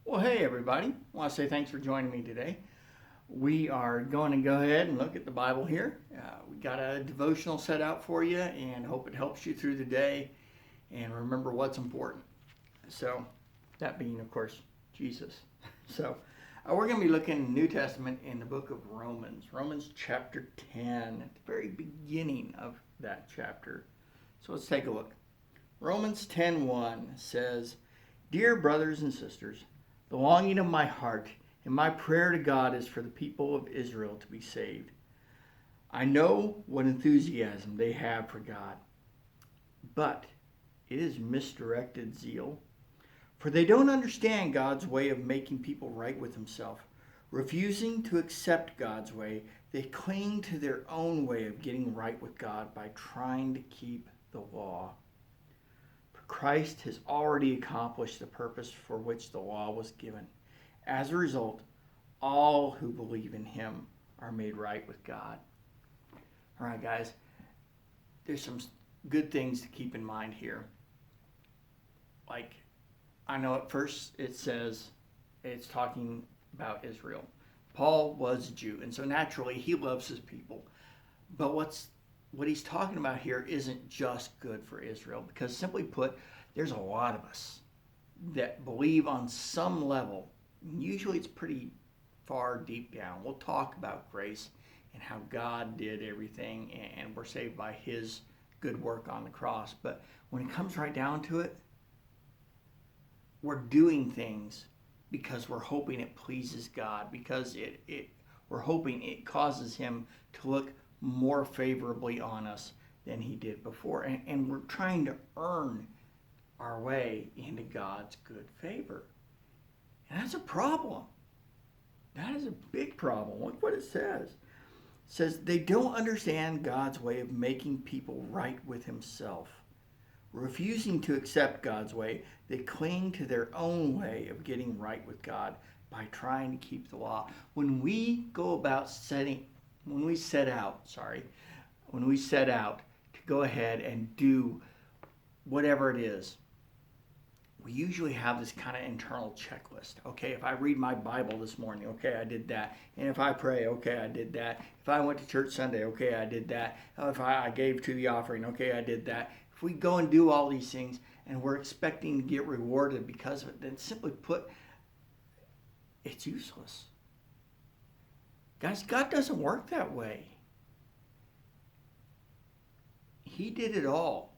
Well, hey everybody. I want to say thanks for joining me today. We are going to go ahead and look at the Bible here. We got a devotional set out for you and hope it helps you through the day and remember what's important. So, that being, of course, Jesus. So, we're going to be looking in the New Testament in the book of Romans, Romans chapter 10, at the very beginning of that chapter. So, let's take a look. Romans 10:1 says, "Dear brothers and sisters, the longing of my heart and my prayer to God is for the people of Israel to be saved. I know what enthusiasm they have for God, but it is misdirected zeal. For they don't understand God's way of making people right with Himself. Refusing to accept God's way, they cling to their own way of getting right with God by trying to keep the law. Christ has already accomplished the purpose for which the law was given. As a result, all who believe in Him are made right with God." All right, guys, there's some good things to keep in mind here. Like, I know at first it says it's talking about Israel. Paul was a Jew, and so naturally he loves his people. But what he's talking about here isn't just good for Israel, because simply put, there's a lot of us that believe on some level. Usually it's pretty far deep down. We'll talk about grace and how God did everything and we're saved by His good work on the cross. But when it comes right down to it, we're doing things because we're hoping it pleases God, because we're hoping it causes Him to look more favorably on us than He did before. And we're trying to earn our way into God's good favor. And that's a problem. That is a big problem. Look what it says. It says they don't understand God's way of making people right with Himself. Refusing to accept God's way, they cling to their own way of getting right with God by trying to keep the law. When we set out to go ahead and do whatever it is, we usually have this kind of internal checklist. Okay, if I read my Bible this morning, okay, I did that. And if I pray, okay, I did that. If I went to church Sunday, okay, I did that. If I gave to the offering, okay, I did that. If we go and do all these things and we're expecting to get rewarded because of it, then simply put, it's useless. Guys, God doesn't work that way. He did it all.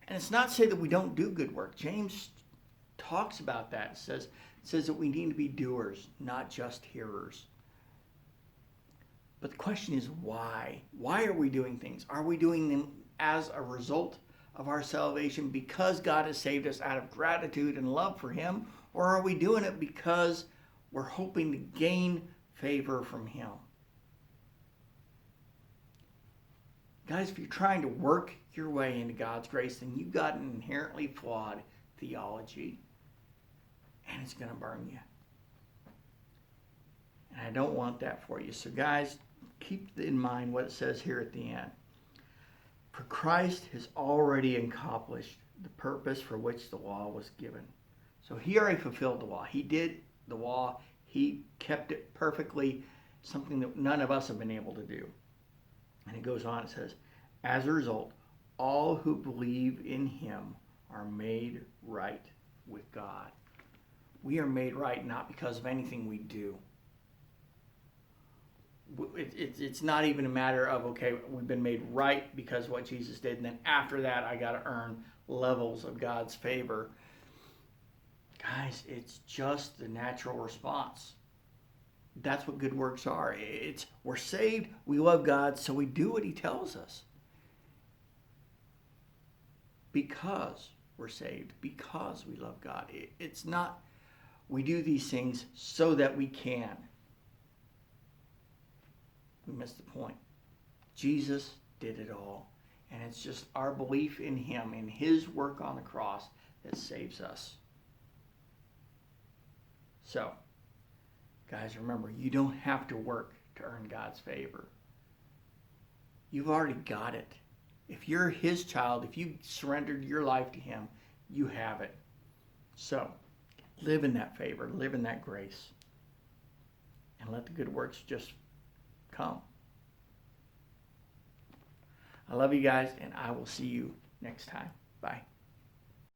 And it's not to say that we don't do good work. James talks about that. It says that we need to be doers, not just hearers. But the question is why? Why are we doing things? Are we doing them as a result of our salvation because God has saved us out of gratitude and love for Him? Or are we doing it because we're hoping to gain favor from Him? Guys, if you're trying to work your way into God's grace, then you've got an inherently flawed theology, and it's going to burn you. And I don't want that for you. So guys, keep in mind what it says here at the end. For Christ has already accomplished the purpose for which the law was given. So He already fulfilled the law. He did the law. He kept it perfectly, something that none of us have been able to do. And it goes on, it says, as a result, all who believe in Him are made right with God. We are made right not because of anything we do. It's not even a matter of, okay, we've been made right because of what Jesus did, and then after that I got to earn levels of God's favor. Guys, it's just the natural response. That's what good works are. We're saved, we love God, so we do what He tells us. Because we're saved, because we love God. It's not we do these things so that we can. We missed the point. Jesus did it all. And it's just our belief in Him, in His work on the cross, that saves us. So, guys, remember, you don't have to work to earn God's favor. You've already got it. If you're His child, if you surrendered your life to Him, you have it. So, live in that favor, live in that grace, and let the good works just come. I love you guys, and I will see you next time. Bye.